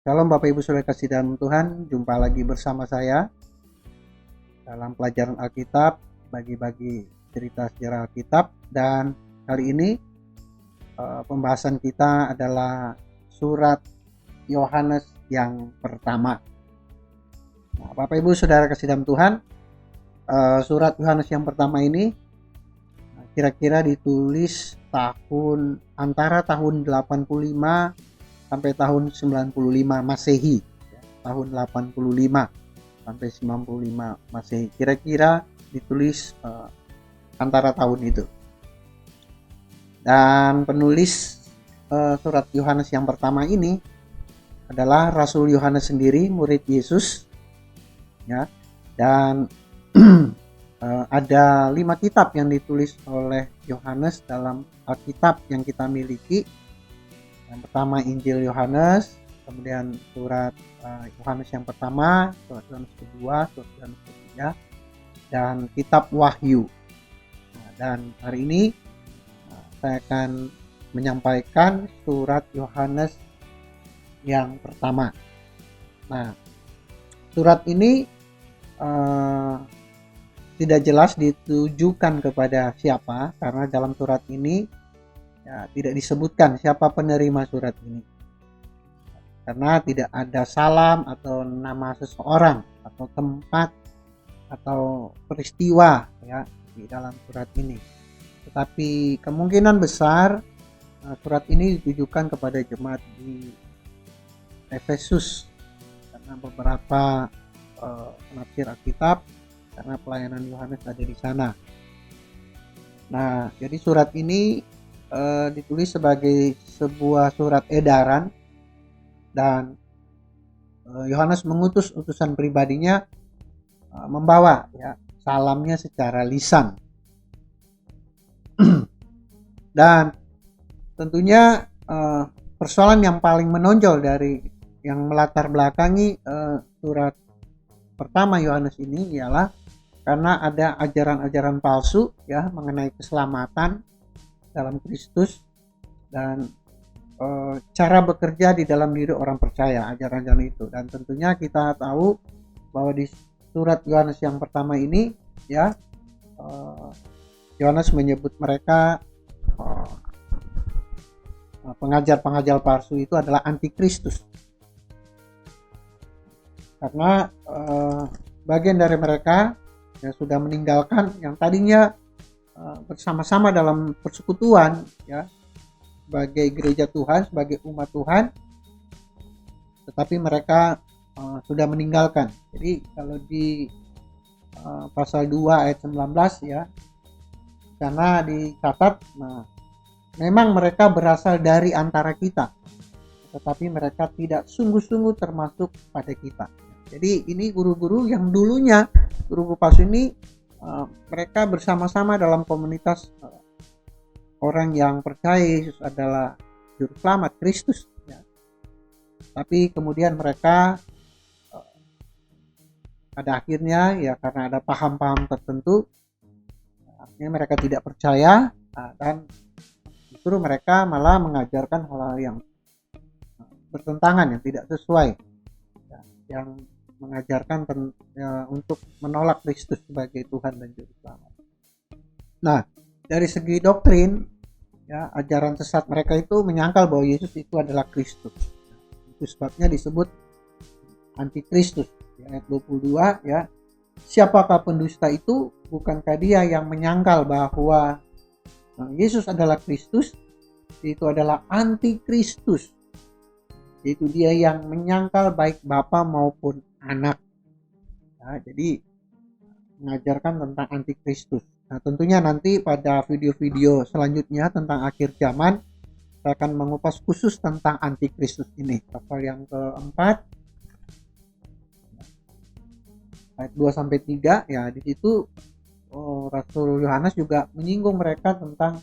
Shalom Bapak Ibu Saudara kasih dalam Tuhan, jumpa lagi bersama saya dalam pelajaran Alkitab, bagi-bagi cerita sejarah Alkitab. Dan kali ini pembahasan kita adalah surat Yohanes yang pertama. Nah, Bapak Ibu Saudara kasih dalam Tuhan, surat Yohanes yang pertama ini kira-kira ditulis antara tahun 85 sampai tahun 95 Masehi, tahun 85 sampai 95 Masehi, kira-kira ditulis antara tahun itu. Dan penulis surat Yohanes yang pertama ini adalah Rasul Yohanes sendiri, murid Yesus, ya. Dan ada 5 kitab yang ditulis oleh Yohanes dalam Alkitab yang kita miliki. Yang pertama Injil Yohanes, kemudian surat Yohanes yang pertama, surat Yohanes kedua, surat Yohanes ketiga, dan kitab Wahyu. Nah, dan hari ini saya akan menyampaikan surat Yohanes yang pertama. Nah, surat ini tidak jelas ditujukan kepada siapa, karena dalam surat ini tidak disebutkan siapa penerima surat ini, karena tidak ada salam atau nama seseorang atau tempat atau peristiwa ya di dalam surat ini. Tetapi kemungkinan besar surat ini ditujukan kepada jemaat di Efesus, karena beberapa penafsir Alkitab, karena pelayanan Yohanes ada di sana. Nah, jadi surat ini ditulis sebagai sebuah surat edaran, dan Yohanes mengutus utusan pribadinya membawa ya salamnya secara lisan. Dan tentunya persoalan yang paling menonjol dari yang melatar belakangi surat pertama Yohanes ini ialah karena ada ajaran-ajaran palsu ya mengenai keselamatan dalam Kristus dan cara bekerja di dalam diri orang percaya, ajaran-ajaran itu. Dan tentunya kita tahu bahwa di surat Yohanes yang pertama ini ya Yohanes menyebut mereka pengajar-pengajar palsu itu adalah antikristus, karena bagian dari mereka yang sudah meninggalkan yang tadinya bersama-sama dalam persekutuan ya sebagai gereja Tuhan, sebagai umat Tuhan, tetapi mereka sudah meninggalkan. Jadi kalau di pasal 2 ayat 19 ya, karena dicatat, nah memang mereka berasal dari antara kita, tetapi mereka tidak sungguh-sungguh termasuk pada kita. Jadi ini guru-guru yang dulunya guru-guru palsu ini mereka bersama-sama dalam komunitas orang yang percaya Yesus adalah juru selamat Kristus ya. Tapi kemudian mereka pada akhirnya ya karena ada paham-paham tertentu, akhirnya mereka tidak percaya dan justru mereka malah mengajarkan hal-hal yang bertentangan, yang tidak sesuai ya, yang mengajarkan untuk menolak Kristus sebagai Tuhan dan Juru Selamat. Nah, dari segi doktrin, ya ajaran sesat mereka itu menyangkal bahwa Yesus itu adalah Kristus. Itu sebabnya disebut antikristus. Di ayat 22 ya, siapakah pendusta itu? Bukankah dia yang menyangkal bahwa Yesus adalah Kristus? Itu adalah antikristus. Yaitu dia yang menyangkal baik Bapa maupun Anak. Ya, jadi mengajarkan tentang antikristus. Nah, tentunya nanti pada video-video selanjutnya tentang akhir zaman saya akan mengupas khusus tentang antikristus ini. Pasal yang keempat ayat 2 sampai 3 ya, di situ Rasul Yohanes juga menyinggung mereka tentang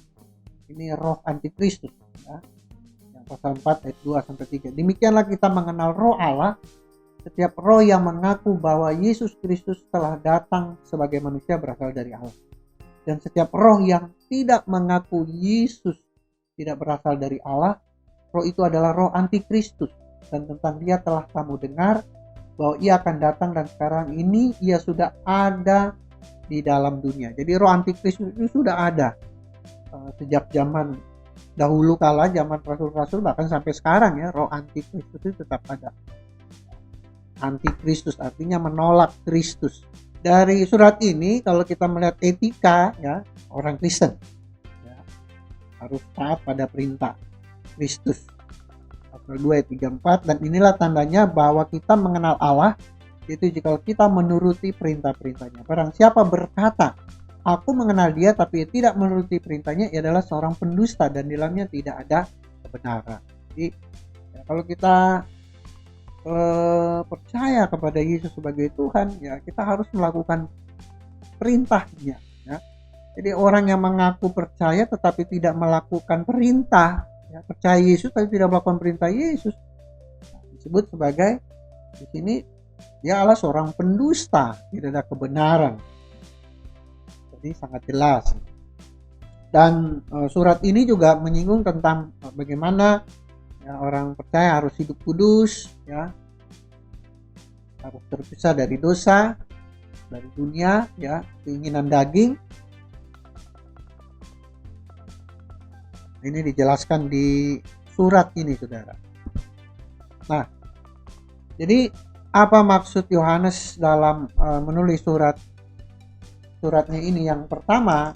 ini roh antikristus ya. Yang pasal 4 ayat 2 sampai 3. Demikianlah kita mengenal roh Allah. Setiap roh yang mengaku bahwa Yesus Kristus telah datang sebagai manusia berasal dari Allah. Dan setiap roh yang tidak mengaku Yesus tidak berasal dari Allah, roh itu adalah roh antikristus dan tentang dia telah kamu dengar bahwa ia akan datang dan sekarang ini ia sudah ada di dalam dunia. Jadi roh antikristus itu sudah ada sejak zaman dahulu kala, zaman rasul-rasul, bahkan sampai sekarang ya, roh antikristus itu tetap ada. Antikristus artinya menolak Kristus. Dari surat ini kalau kita melihat etika ya orang Kristen ya, harus taat pada perintah Kristus. Pasal 2 ayat 34, dan inilah tandanya bahwa kita mengenal Allah, yaitu jika kita menuruti perintah-perintahnya. Barang siapa berkata, aku mengenal dia tapi tidak menuruti perintahnya, ia adalah seorang pendusta dan di dalamnya tidak ada kebenaran. Jadi ya, kalau kita percaya kepada Yesus sebagai Tuhan, ya kita harus melakukan perintahnya ya. Jadi orang yang mengaku percaya tetapi tidak melakukan perintah ya, percaya Yesus tapi tidak melakukan perintah Yesus, disebut sebagai di sini dia adalah seorang pendusta, tidak ada kebenaran. Jadi sangat jelas. Dan surat ini juga menyinggung tentang bagaimana ya, orang percaya harus hidup kudus ya, harus terpisah dari dosa, dari dunia ya, keinginan daging. Ini dijelaskan di surat ini, saudara. Nah, jadi apa maksud Yohanes dalam menulis suratnya ini? Yang pertama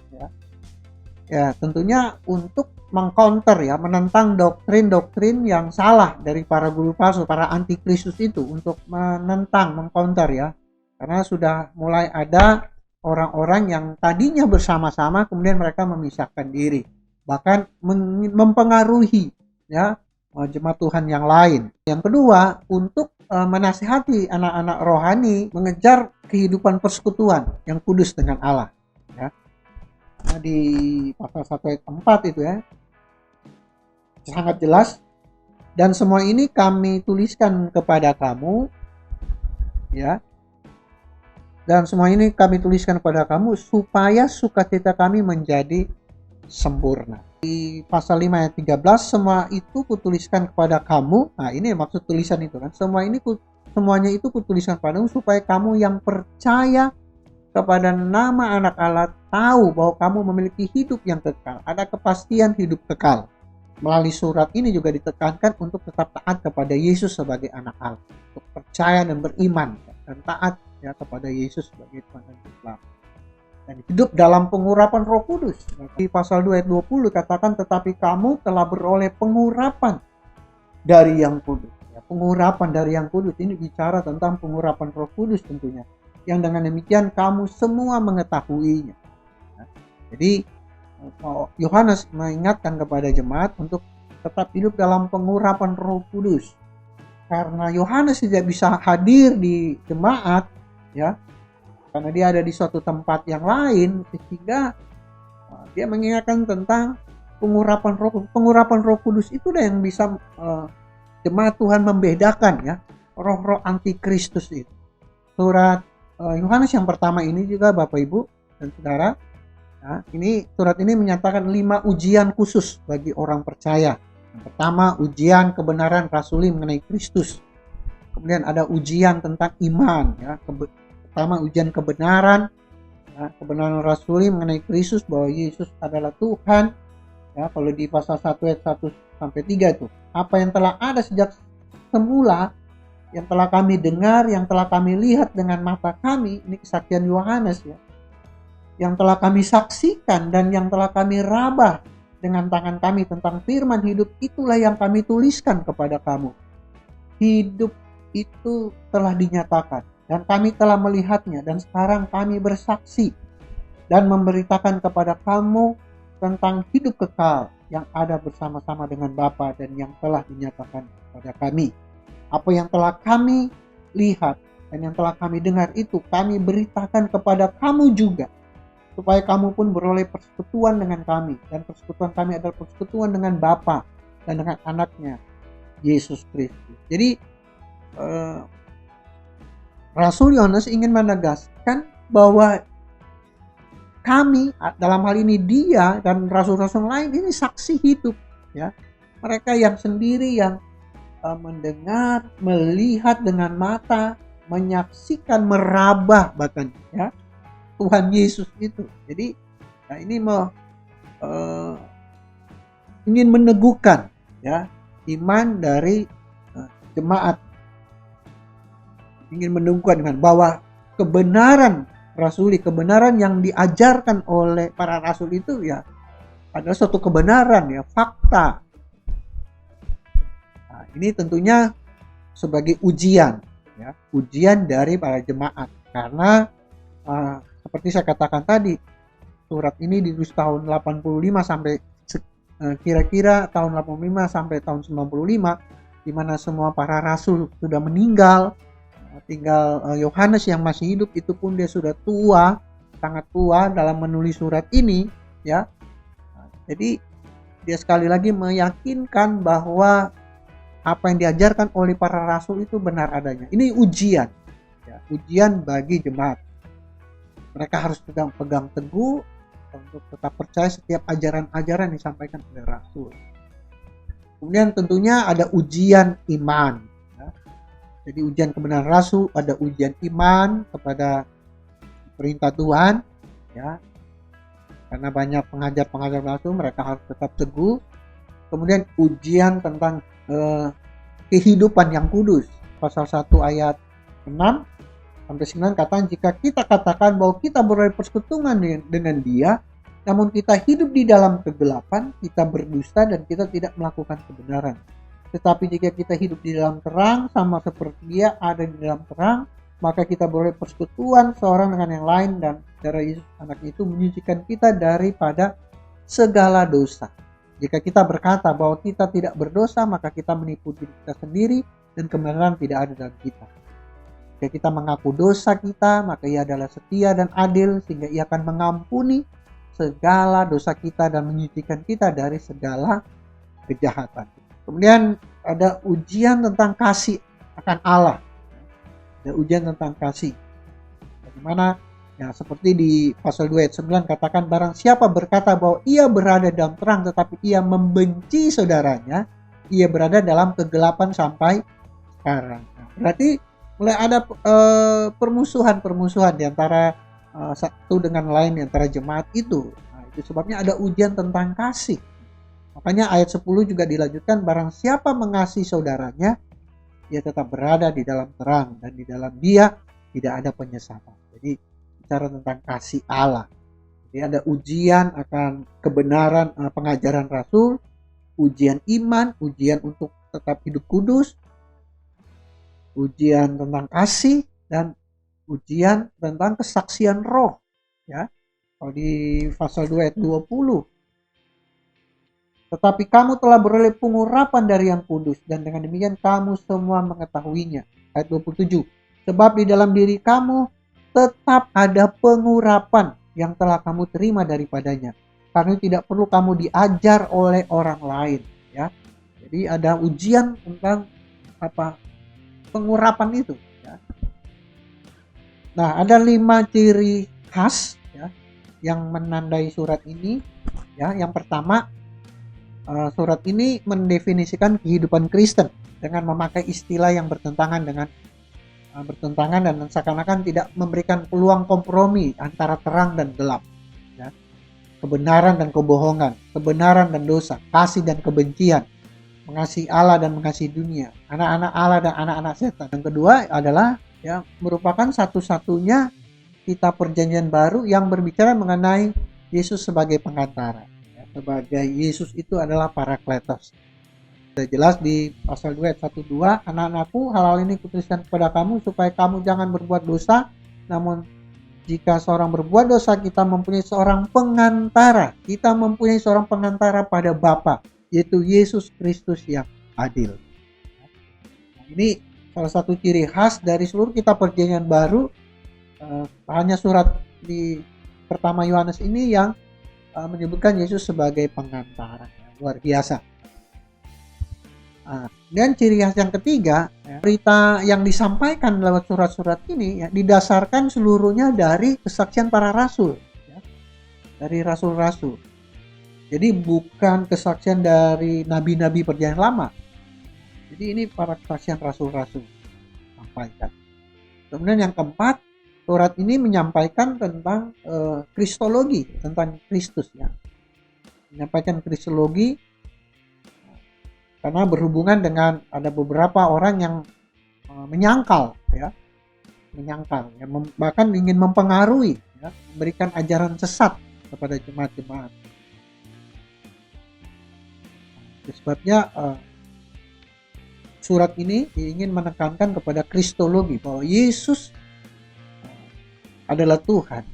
ya tentunya untuk mengcounter ya, menentang doktrin-doktrin yang salah dari para guru palsu, para antikristus itu, untuk menentang, mengcounter ya. Karena sudah mulai ada orang-orang yang tadinya bersama-sama kemudian mereka memisahkan diri, bahkan mempengaruhi ya jemaat Tuhan yang lain. Yang kedua, untuk menasihati anak-anak rohani mengejar kehidupan persekutuan yang kudus dengan Allah ya. Nah, di pasal 1 ayat 4 itu ya sangat jelas, dan semua ini kami tuliskan kepada kamu ya, dan semua ini kami tuliskan kepada kamu supaya sukacita kami menjadi sempurna. Di pasal 5 ayat 13, semua itu kutuliskan kepada kamu. Nah, ini maksud tulisan itu kan. Semuanya itu kutuliskan padamu supaya kamu yang percaya kepada nama anak Allah tahu bahwa kamu memiliki hidup yang kekal. Ada kepastian hidup kekal. Melalui surat ini juga ditekankan untuk tetap taat kepada Yesus sebagai anak Allah, untuk percaya dan beriman dan taat ya kepada Yesus sebagai Tuhan dan Juru Selamat, dan hidup dalam pengurapan Roh Kudus. Di pasal 2 ayat 20 katakan, tetapi kamu telah beroleh pengurapan dari yang kudus. Ya, pengurapan dari yang kudus ini bicara tentang pengurapan Roh Kudus tentunya, yang dengan demikian kamu semua mengetahuinya. Ya, jadi Yohanes mengingatkan kepada jemaat untuk tetap hidup dalam pengurapan Roh Kudus. Karena Yohanes tidak bisa hadir di jemaat ya, karena dia ada di suatu tempat yang lain, sehingga dia mengingatkan tentang pengurapan Roh Kudus. Itulah yang bisa jemaat Tuhan membedakan ya roh-roh antikristus itu. Surat Yohanes yang pertama ini juga Bapak Ibu dan Saudara, ya, ini surat ini menyatakan 5 ujian khusus bagi orang percaya. Yang pertama, ujian kebenaran rasuli mengenai Kristus. Kemudian ada ujian tentang iman ya. Pertama, ujian kebenaran ya, kebenaran rasuli mengenai Kristus bahwa Yesus adalah Tuhan ya. Kalau di pasal 1 ayat 1 sampai 3 itu, apa yang telah ada sejak semula, yang telah kami dengar, yang telah kami lihat dengan mata kami, ini kesaksian Yohanes ya, yang telah kami saksikan dan yang telah kami raba dengan tangan kami tentang firman hidup, itulah yang kami tuliskan kepada kamu. Hidup itu telah dinyatakan dan kami telah melihatnya, dan sekarang kami bersaksi dan memberitakan kepada kamu tentang hidup kekal yang ada bersama-sama dengan Bapa dan yang telah dinyatakan kepada kami. Apa yang telah kami lihat dan yang telah kami dengar itu kami beritakan kepada kamu juga, supaya kamu pun beroleh persekutuan dengan kami, dan persekutuan kami adalah persekutuan dengan Bapa dan dengan anaknya Yesus Kristus. Jadi Rasul Yohanes ingin menegaskan bahwa kami, dalam hal ini dia dan rasul-rasul lain, ini saksi hidup ya. Mereka yang sendiri yang mendengar, melihat dengan mata, menyaksikan, meraba bahkan ya Tuhan Yesus itu. Jadi ini ingin meneguhkan ya iman dari jemaat, ingin meneguhkan iman bahwa kebenaran rasuli, kebenaran yang diajarkan oleh para rasul itu ya adalah suatu kebenaran ya, fakta. Nah, ini tentunya sebagai ujian ya, ujian dari para jemaat, karena seperti saya katakan tadi, surat ini ditulis tahun 85 sampai kira-kira tahun 85 sampai tahun 95, di mana semua para rasul sudah meninggal. Tinggal Yohanes yang masih hidup, itu pun dia sudah tua, sangat tua dalam menulis surat ini ya. Jadi dia sekali lagi meyakinkan bahwa apa yang diajarkan oleh para rasul itu benar adanya. Ini ujian ya, ujian bagi jemaat. Mereka harus pegang teguh untuk tetap percaya setiap ajaran-ajaran yang disampaikan oleh rasul. Kemudian tentunya ada ujian iman ya. Jadi ujian kebenaran rasul, ada ujian iman kepada perintah Tuhan ya. Karena banyak pengajar-pengajar rasul, mereka harus tetap teguh. Kemudian ujian tentang kehidupan yang kudus. Pasal 1 ayat 6 sampai 9 katakan, jika kita katakan bahwa kita beroleh persekutuan dengan Dia, namun kita hidup di dalam kegelapan, kita berdusta dan kita tidak melakukan kebenaran. Tetapi jika kita hidup di dalam terang, sama seperti Dia ada di dalam terang, maka kita beroleh persekutuan seorang dengan yang lain, dan darah Yesus anak itu menyucikan kita daripada segala dosa. Jika kita berkata bahwa kita tidak berdosa, maka kita menipu diri kita sendiri dan kebenaran tidak ada dalam kita. Jika kita mengaku dosa kita, maka Ia adalah setia dan adil sehingga Ia akan mengampuni segala dosa kita dan menyucikan kita dari segala kejahatan. Kemudian ada ujian tentang kasih akan Allah. Ada ujian tentang kasih. Bagaimana? Ya, seperti di pasal 2 ayat 9 katakan, barang siapa berkata bahwa ia berada dalam terang tetapi ia membenci saudaranya, ia berada dalam kegelapan sampai sekarang. Nah, berarti mulai ada permusuhan di antara satu dengan lain di antara jemaat itu. Nah, itu sebabnya ada ujian tentang kasih. Makanya ayat 10 juga dilanjutkan, barang siapa mengasihi saudaranya, ia tetap berada di dalam terang dan di dalam Dia tidak ada penyesatan. Jadi bicara tentang kasih Allah. Jadi ada ujian akan kebenaran pengajaran rasul, ujian iman, ujian untuk tetap hidup kudus, ujian tentang kasih, dan ujian tentang kesaksian roh ya. Kalau di pasal 2 ayat 20, tetapi kamu telah beroleh pengurapan dari yang kudus, dan dengan demikian kamu semua mengetahuinya. Ayat 27, sebab di dalam diri kamu tetap ada pengurapan yang telah kamu terima daripadanya, karena tidak perlu kamu diajar oleh orang lain ya. Jadi ada ujian tentang pengurapan itu ya. Nah, ada 5 ciri khas ya yang menandai surat ini ya. Yang pertama, surat ini mendefinisikan kehidupan Kristen dengan memakai istilah yang bertentangan dan seakan-akan tidak memberikan peluang kompromi antara terang dan gelap ya. Kebenaran dan kebohongan, kebenaran dan dosa, kasih dan kebencian, mengasihi Allah dan mengasihi dunia, anak-anak Allah dan anak-anak setan. Yang kedua adalah ya merupakan satu-satunya kitab perjanjian baru yang berbicara mengenai Yesus sebagai pengantara ya. Sebagai Yesus itu adalah Parakletos. Sudah jelas di pasal 2 ayat 1-2, anak-anakku, hal-hal ini kutuliskan kepada kamu supaya kamu jangan berbuat dosa. Namun jika seorang berbuat dosa, kita mempunyai seorang pengantara. Kita mempunyai seorang pengantara pada Bapa, yaitu Yesus Kristus yang adil. Nah, ini salah satu ciri khas dari seluruh kitab perjanjian baru. Hanya surat di pertama Yohanes ini yang menyebutkan Yesus sebagai pengantara. Luar biasa. Dan ciri khas yang ketiga, ya, berita yang disampaikan lewat surat-surat ini ya, didasarkan seluruhnya dari kesaksian para rasul ya, dari rasul-rasul. Jadi bukan kesaksian dari nabi-nabi perjanjian lama. Jadi ini para kesaksian rasul-rasul sampaikan. Kemudian yang keempat, surat ini menyampaikan tentang kristologi, tentang Kristus ya. Menyampaikan kristologi karena berhubungan dengan ada beberapa orang yang menyangkal ya, bahkan ingin mempengaruhi ya, memberikan ajaran sesat kepada jemaat-jemaat. Sebabnya surat ini ingin menekankan kepada kristologi bahwa Yesus adalah Tuhan.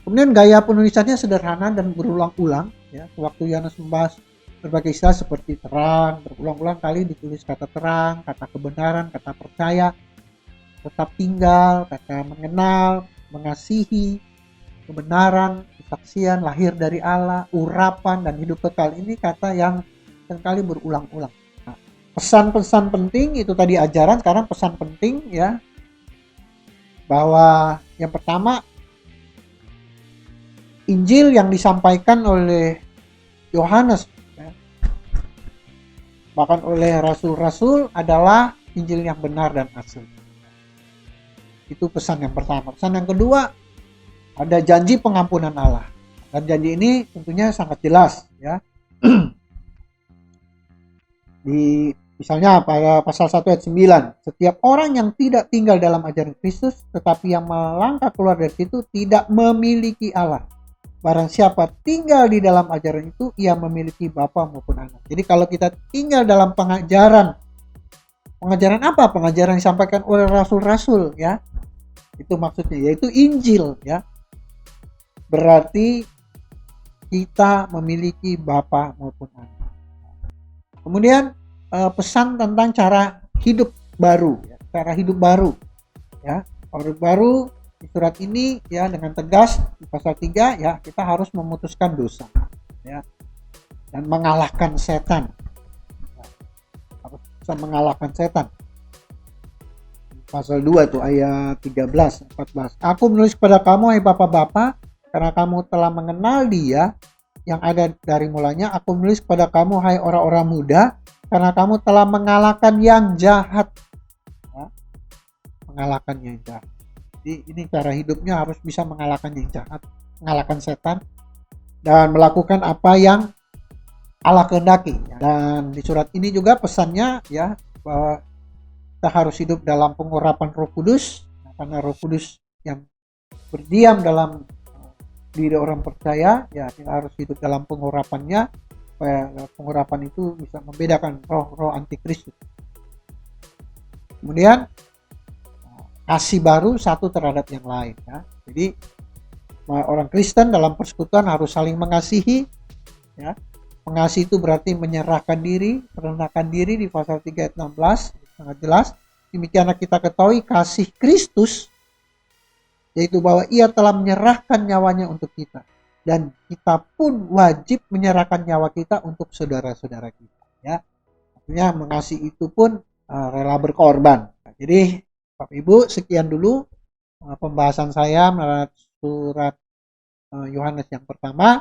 Kemudian gaya penulisannya sederhana dan berulang-ulang ya. Waktu Yohanes membahas berbagai istilah seperti terang, berulang-ulang kali ditulis kata terang, kata kebenaran, kata percaya, tetap tinggal, kata mengenal, mengasihi, kebenaran, kesaksian, lahir dari Allah, urapan, dan hidup kekal. Ini kata yang seringkali berulang-ulang. Nah, pesan-pesan penting itu tadi ajaran, sekarang pesan penting ya, bahwa yang pertama, Injil yang disampaikan oleh Yohanes ya, bahkan oleh rasul-rasul adalah Injil yang benar dan asli. Itu pesan yang pertama. Pesan yang kedua, ada janji pengampunan Allah. Dan janji ini tentunya sangat jelas ya. Misalnya pada pasal 1 ayat 9, setiap orang yang tidak tinggal dalam ajaran Kristus tetapi yang melangkah keluar dari situ tidak memiliki Allah. Barang siapa tinggal di dalam ajaran itu, ia memiliki Bapa maupun Anak. Jadi kalau kita tinggal dalam pengajaran apa? Pengajaran yang disampaikan oleh rasul-rasul ya. Itu maksudnya, yaitu Injil ya. Berarti kita memiliki Bapa maupun Anak. Kemudian pesan tentang cara hidup baru ya. Cara hidup baru ya. Hidup baru di surat ini ya, dengan tegas di pasal 3 ya, kita harus memutuskan dosa ya, dan mengalahkan setan ya, harus bisa mengalahkan setan. Pasal 2 tuh ayat 13 14, aku menulis kepada kamu hai bapak-bapak karena kamu telah mengenal Dia yang ada dari mulanya. Aku menulis kepada kamu hai orang-orang muda karena kamu telah mengalahkan yang jahat ya, mengalahkan yang jahat. Jadi ini cara hidupnya harus bisa mengalahkan yang jahat, mengalahkan setan, dan melakukan apa yang Allah kehendaki. Dan di surat ini juga pesannya ya, bahwa kita harus hidup dalam pengurapan Roh Kudus, karena Roh Kudus yang berdiam dalam diri orang percaya ya, kita harus hidup dalam pengurapannya, supaya pengurapan itu bisa membedakan roh-roh antikristus. Kemudian kasih baru satu terhadap yang lain ya. Jadi orang Kristen dalam persekutuan harus saling mengasihi ya. Mengasihi itu berarti menyerahkan diri, merendahkan diri di pasal 3 ayat 16 sangat jelas. Demikianlah kita ketahui kasih Kristus, yaitu bahwa Ia telah menyerahkan nyawanya untuk kita, dan kita pun wajib menyerahkan nyawa kita untuk saudara-saudara kita ya. Artinya mengasihi itu pun rela berkorban. Jadi Bapak Ibu, sekian dulu pembahasan saya mengenai surat Yohanes yang pertama.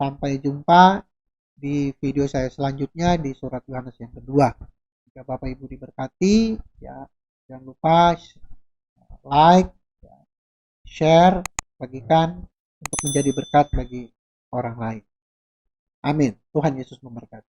Sampai jumpa di video saya selanjutnya di surat Yohanes yang kedua. Jika Bapak Ibu diberkati, ya jangan lupa like, share, bagikan untuk menjadi berkat bagi orang lain. Amin. Tuhan Yesus memberkati.